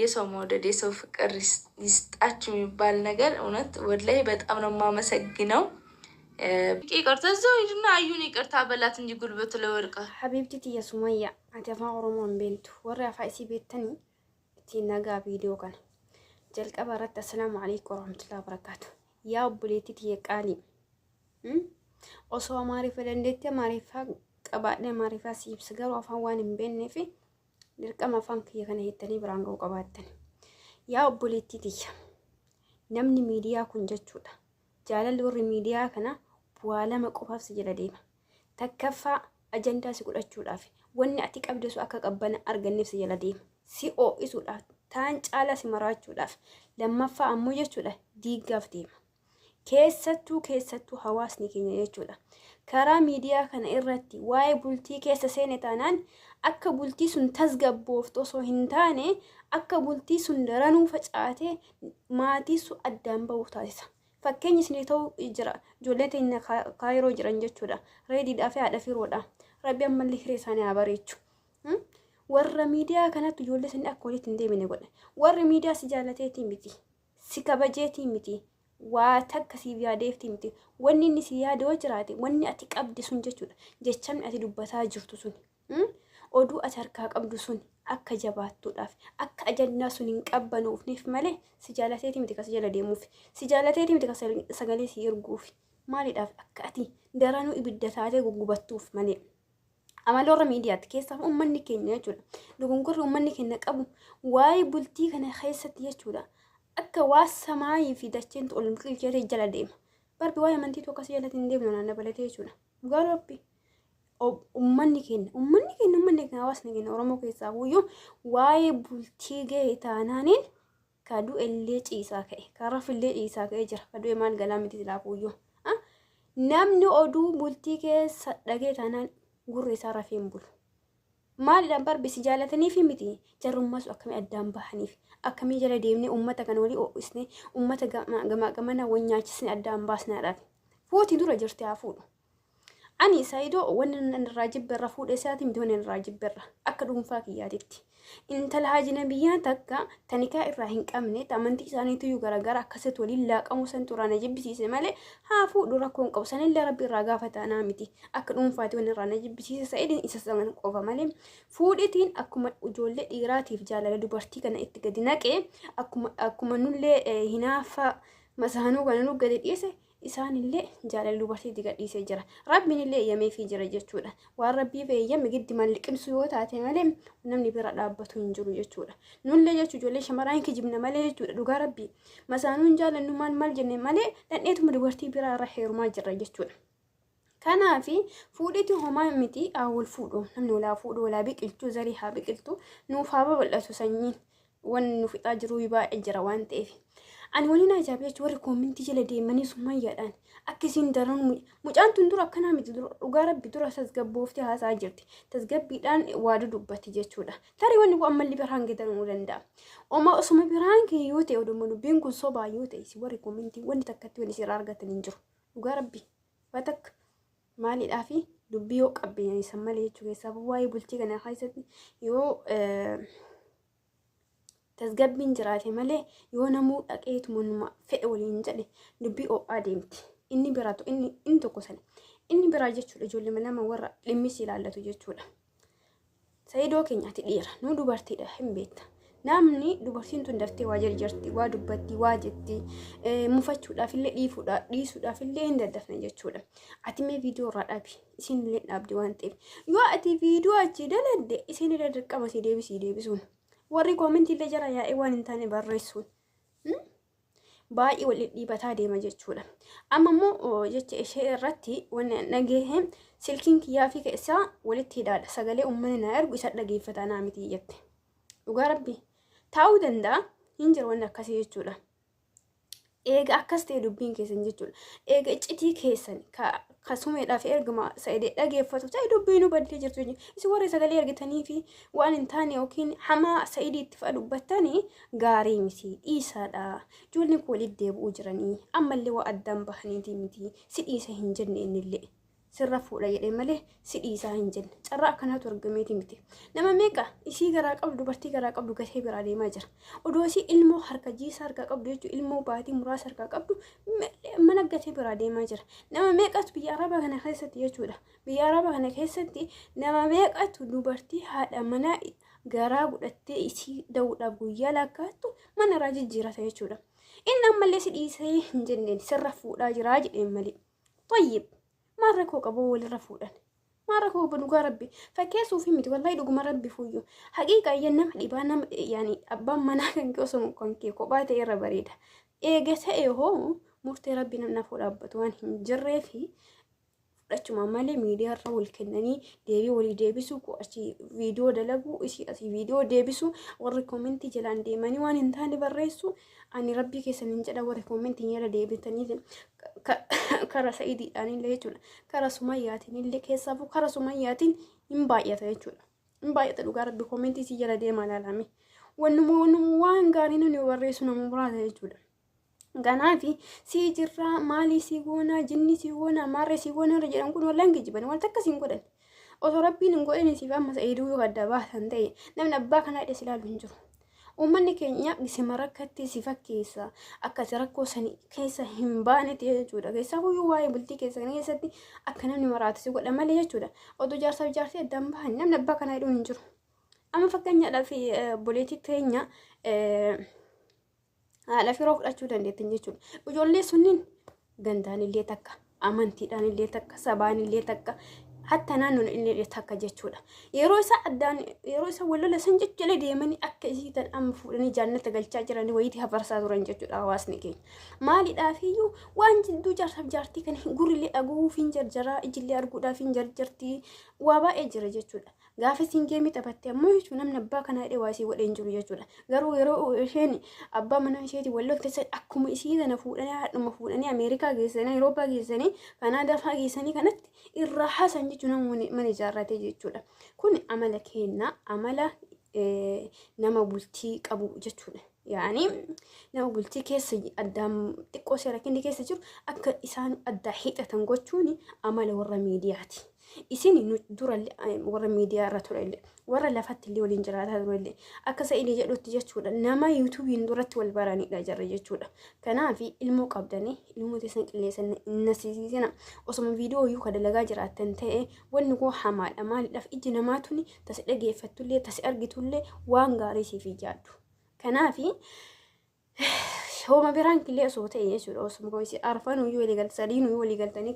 የሰው መውደድ የሰው ፍቅር ይስጣችሁ የሚባል ነገር እውነት ወላሂ በጣም ነው የማመሰግነው። ይቅርታ እዛው ሂድና አዩን ይቅርታ በላት እንጂ ጉልበቱ ለወድቀ ሐቢብቲ ትየ ሱመያ አተፋ ኦሮሞን ቤንቱ ወራ ፋይሲ ቤተኒ ቲናጋ ቪዲዮ ካን ጀልቀባ ረት አሰላሙ አለይኩም ወራህመቱላሂ ወበረካቱ ያ ቡሌቲ ትየ ቃሊ ኦሶ ማሪፈ ደንዴተ ማሪፋ ቀባደ ማሪፋ ሲብስ ገሩ አፋን ዋን ቤነፊ dirqama afaan kiyya kana hittanii biraan ga'uu qabaattan yaa obboleettii tiyya namni miidiyaa kun jechuudha jaalalli warri miidiyaa kana bu'aa lama qofaaf si jala deema takkaffaa ajandaa si godhachuudhaaf wanni ati qabdesu akka qabbana arganneef si jala deema si oo'isuudhaaf taan caalaa si maraachuudhaaf lammaffaa ammoo jechuudha diiggaaf deema keessattuu hawaasni keenya jechuudha karaa miidiyaa kana irratti waa'ee bultii keessa seene taanaan akka bultii sun tasgabbooftu osoo hin taane akka bultii sun daranuu facaatee maatii sun addaan ba'uuf taasisa. Fakkeenyi isin ta'uu jira ijoollee teenya kaayiroo jiran jechuudha. Reediidhaa fi haadha firoodha. Rabbi ammallee hiree isaanii haa bareechu. Warra miidiyaa kanatti ijoollee isaanii akka walitti hin deemine godha. Warri miidiyaa si jaalateetii miti. Si kabajeetii miti. Waa takka siif yaadeeftii miti. Wanni inni si yaadoo jiraate wanni ati qabdi sun jechuudha. Jechaan ati dubbataa jirtu sun. Oduu ati harkaa qabdu sun akka jabaattuudhaaf akka ajandaa sun hin qabbanuufneef malee si jaalateetii miti kas jala deemuuf si jaalateetii miti kas sagalee si erguuf maaliidhaaf akka ati daranuu ibidda taatee guggubattuuf malee. Amala warra miidiyaatti keessaaf uummanni keenya jechuudha. Dogongorri uummanni keenya qabu waa'ee bultii kana keessatti jechuudha. Akka waa samaayii fi dacheen ol milqilcheetee jala deema. Barbi waa'ee amantii tokko kas jalatti hin deemnu naannoo balatee jechuudha. Dhugaa rabbi. Ummanni keenya hawaasni keenya Oromoo keessaa guyyuu waa'ee bultii ga'e taanaaniin kaduu illee ciisaa ka'e karaf illee ciisaa ka'e jira kaduu maal galaa miti silaa guyyuu namni oduu bultii keessa dhagee taanaan gurri isaa rafeen bulu maaliidhaan barbisi jaalatanii fi miti jarrummaa sun akkamii addaan bahaniif akkamii jala deemnee uummata kana walii oo'isnee uummata gamaa wanyaachisnee addaan baasnaadhaaf fuutii dura jirti haa fuudhu. Ani saayidoo wannan raajibberra fuudhee isaati miti wannan raajibberra akka dhuunfaa kiyyaatitti intala haajina biyyaa takka tanikaa irraa hin qabne amantii isaaniitu iyyuu garagara akkasitti waliin laaqamuu san xuraana jibbisiise malee haa fuudhu rakkoon qabu sanillee rabbi irraa gaafatanaa miti akka dhuunfaati waan irraa na jibbisiise saayidin isa saman qofa malee fuudhitiin akkuma ijoollee dhiiraatiif jaalala dubartii kana itti gadi naqee akkuma nullee hinaafa masaanuu kana nu gadi dhiise isaanillee jaalala dubartiitti gadhiisee jira. Rabbiin illee eeyyameefii jira jechuudha. Waan rabbiif eeyyame giddi malliqimsu yoo taate malee namni bira dhaabbatu hin jiru jechuudha. Nullee jechuun ijoollee shamarraan kijibna malee jechuudha. Dhugaa rabbi masaanuun jaalannu maal jenne malee dhandheetuma dubartii biraa irra heerumaa jirra jechuudha. Kanaafi fuudhitti homaa miti awwal fuudhu namni walaa fuudhu walaa biqiltuu zarii haa biqiltu nuuf haa babal'atu sanyiin wanni nuuf ixaa jiru baay'ee jira waan ta'eef. Ani waliin ajaa'ibee jechuun warri koomintii jala deemanii summayyaadhaan akkasiin daran mucaan tun dura akkanaa miti dhugaa rabbi dura tasgabbooftee haasaa jirti. Tasgabbiidhaan waa dubbatti jechuudha. Tarii wanni kun ammallee biraan geeddaruu danda'a. Osuma biraan yoo ta'e oduu dubbiin kun sobaa yoo ta'e si warri koomintii wanni takkatti wanni sirraa argatan hin jiru. Dhugaa rabbi batakka maaliidhaafi dubbii yoo qabbeeyyan isa malee jechuudha. Sababa waa'ee bultii kana keessatti yoo tasgabbiin jiraate malee yoo namuu dhaqeetu manuma fedhe waliin jedhe dubbii oo'aa deemti. Inni biraatu inni tokko sana inni biraa jechuudha ijoollee lama warra dhimmis ilaallatu jechuudha. Saayidoo keenyaatti dhiira nu dubartiidha hin beekta. Namni dubartiin tun daftee waa jarjarti waa dubbatti waa jetti mufachuudhaaf illee dhiisuudhaaf illee hin daddafne jechuudha. Ati mee viidiyoo irraa dhaabi isin illee dhaabdi waan ta'eef yoo ati viidiyoo achi daladde isin illee dirqama si deebisuun. Warri koomintii illee jara yaa'ee waan hin taane barreessuun baay'ee wal dhiibataa deema jechuudha. Amma immoo jecha ishee irratti wanni dhagahee silkiin kiyyaa fi keessaa walitti hidhaadha. Sagalee uummanni na ergu isa dhageeffataa naa miti jette. Dhugaa rabbi taa'uu danda'a hin jiru wanni akkasii jechuudha. Eega akkas ta'e dubbiin keessan jechuudha. Eega iccitii keessan kasumeedhaaf ergama Saayidee dhageeffatu ta'e dubbii nu baddee jirtu jechuudha. Isin warri sagalee argitanii fi waan hin taane yookiin hamaa Saayidee itti fa'a dubbattanii gaarii miti dhiisaadha. Ijoolleen kun walitti deebi'uu jiranii ammallee waa addaan bahaniitii miti si dhiisa hin jenne innillee sirra fuudha jedhee malee sidhii isaa hin jenne. Carraa akkanaatu argameeti miti. Nama meeqa isii garaa qabdu dubartii garaa qabdu gatee biraa deemaa jira. Odoo isii ilmoo harka jiisaa harkaa qabdu jechuun ilmoo baatii muraasa harkaa qabdu mana gatee biraa deemaa jira. Nama meeqatu biyya Arabaa kana keessatti jechuudha. Biyya Arabaa kana keessatti nama meeqatu dubartii haadha manaa garaa godhattee isii da'uudhaaf guyyaa lakkaattu mana irraa jijjiirata jechuudha. Inni ammallee si dhiisee hin jenneen sirra fuudhaa jiraa jedheen malee. Tayyib maal rakkoo qabu walirra fuudhan. Maal rakkoo dhugaa rabbi fakkeessuu fi miti wallahi dhuguma rabbi fuyyoo. Haqiiqa ayyan nama dhibaa nama yaani abbaan manaa kan kee osoo kan kee kophaa ta'e irra bareeda. Eega ta'e hoo murtee rabbi namna fuudhaabbatu waan hin jirree fi fudhachuma malee miidiyaa irra wal kennanii deebii walii deebisuu achi viidiyoo dalaguu isii asii viidiyoo deebisuu warri koomentii jalaan deemanii waan hin taane barreessu ani rabbii keessan hin jedha warri koomentii jala deebitanii kara sa'idiidhaan illee jechuudha kara sumayyaatiin illee keessaafuu kara sumayyaatiin hin baay'ata jechuudha hin baay'ata dhugaa rabbi koomentii isii jala deemaa ilaalame wannuma waan gaarii namni barreessu nama muraasa jechuudha. Ganaafi si jirra maali si goona jinni si goona marre si goona jedhan kun wallaan geejjiban wal takkasiin godhan osoo rabbiin hin godhin siif amma sa'iduu yoo adda baasan ta'e namni abbaa kanaa dhees ilaalu hin jiru. Uummanni keenya isima rakkatti si fakkeessa akkas rakkoo sanii keessa hin baane ta'e jechuudha. Keessaafuyyuu waa'ee bultii keessatti akka namni maraatu si godha malee jechuudha. Oduu jaarsaaf jaarsee addaan bahan namni abbaa kanaa hidhuu hin jiru. Amma fakkeenyaadhaaf boleetii keenya haala firoo fudhachuu dandeettiin jechuudha. Ijoollee sunniin gandaan illee takka, amantiidhaan illee takka, sabaan illee takka, hatta naannoon illee takka jechuudha. Yeroo isa wallola san jechuudha deemanii akka isii tan amma fuudhanii jannata galchaa jiranii wayitii hafarsaa turan jechuudha hawaasni keenya. Maaliidhaafiyyuu waan jidduu jaarsaaf jaartii kana gurrilee dhaguuf hin jarjaraa, ijillee arguudhaaf hin jarjartii waa baay'ee jira jechuudha. Gaafa isiin geemii taphatte ammoo jechuun namni abbaa kanaa hidhee waa isii godheen jiru jechuudha. Garuu yeroo isheen abbaa manaa isheetii wallolte akkuma isii kana fuudhanii haadhuma fuudhanii Ameerikaa geessanii Awurooppaa geessanii Kanaadaa fa'aa geessanii kanatti irraa haasan jechuun namoonni mana ijaarrate jechuudha. Kun amala keenna amala nama bultii qabu jechuudha. Yaani nama bultii keessa addaan xiqqoo seera kindi keessa jiru akka isaan addaa hidhatan gochuun amala warra miidiyaati. Isin durallee warra miidiyaa irra turellee warra lafatti illee waliin jiraataa turellee akka sa'idii jedhutti jechuudha nama yuutuubiin duratti wal baranidha jarra jechuudha. Kanaaf ilmoo qabdanii ilmoo teessan qilleessan nasiisina osoma viidiyoo iyyuu ka dalagaa jiraattan ta'e wanni koo hamaadha maaliidhaaf iji namaatuni tasi dhageeffattullee tasi argitullee waan gaarii siif ijaaddu. Kanaaf hooma biraan killee osoo ta'e jechuudha osuma koisi arfan uyyuu waliigal sadiin uyyuu waliigaltanii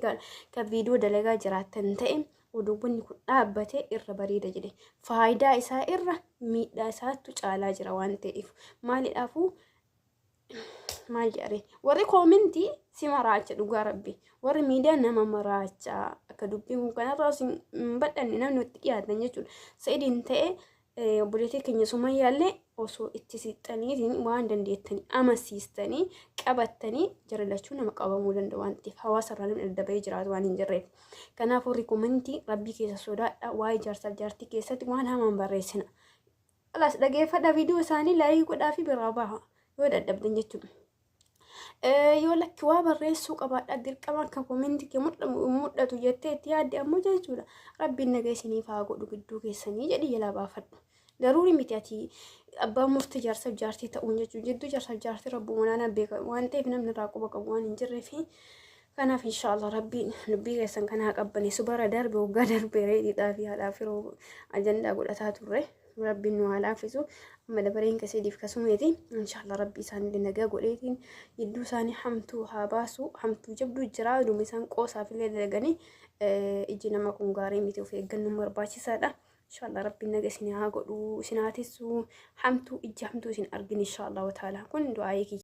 kan viidiyoo dalagaa jiraattan ta'e oduuwwanni kun dhaabbatee irra bareeda jedhe faayidaa isaa irra miidhaa isaatu caalaa jira waan ta'eef maaliidhaafuu maal jedhare warri koomentii si maraacha dhugaa rabbi warri miidiyaa nama maraacha akka dubbiin kun kanarraa hin badhanne namni itti dhiyaatan jechuudha sa'idiin ta'e obboleettii keenya sumayyaallee osoo itti siixaniitiin waan dandeettanii amansiistanii qabattanii jaralachuu nama qabamuu danda'u waan ta'eef hawaasa irraa namni adda bahee jiraatu waan hin jirreef. Kanaaf warri koomentii rabbii keessa sodaadha waa'ee jaarsaaf jaartii keessatti waan hamaan barreessina. Alas dhageeffadha viidiyoo isaanii laayii godhaa fi biraa baha yoo dadhabdan jechuudha. Yoo lakki waa barreessuu qabaadha dirqama akka koomentii kee mul'atu jettee itti yaadde ammoo jechuudha rabbiin nagaa isiniif haa godhu gidduu keessanii jedhi jalaa baafadhu. Daruuri miti ati abbaan murtii jaarsaaf jaartii ta'uun jechuun jidduu jaarsaaf jaartii rabbuu manaan beeka waan ta'eef namni irraa quba qabu waan hin jirreef kanaaf inshaallah rabbiin dubbii keessan kana qabbaneessu bara darbe waggaa darbe reedhiidhaa fi haadhaa firoo ajandaa godhataa turre rabbiin nu haa laaffisu amma dabareen kasiitiif kasumeeti inshaallah rabbii isaanii nagaa godheetiin jidduu isaanii hamtuu haa baasu hamtuu jabduu jira dhuma isaan qoosaaf illee dalaganii iji nama kun gaarii miti of eeggannoon barbaachisaadha. Inshallah rabbi naga isin haa godhu isin haatisu hamtuu ija hamtuu isin argin inshallah wa ta'ala kun du'aa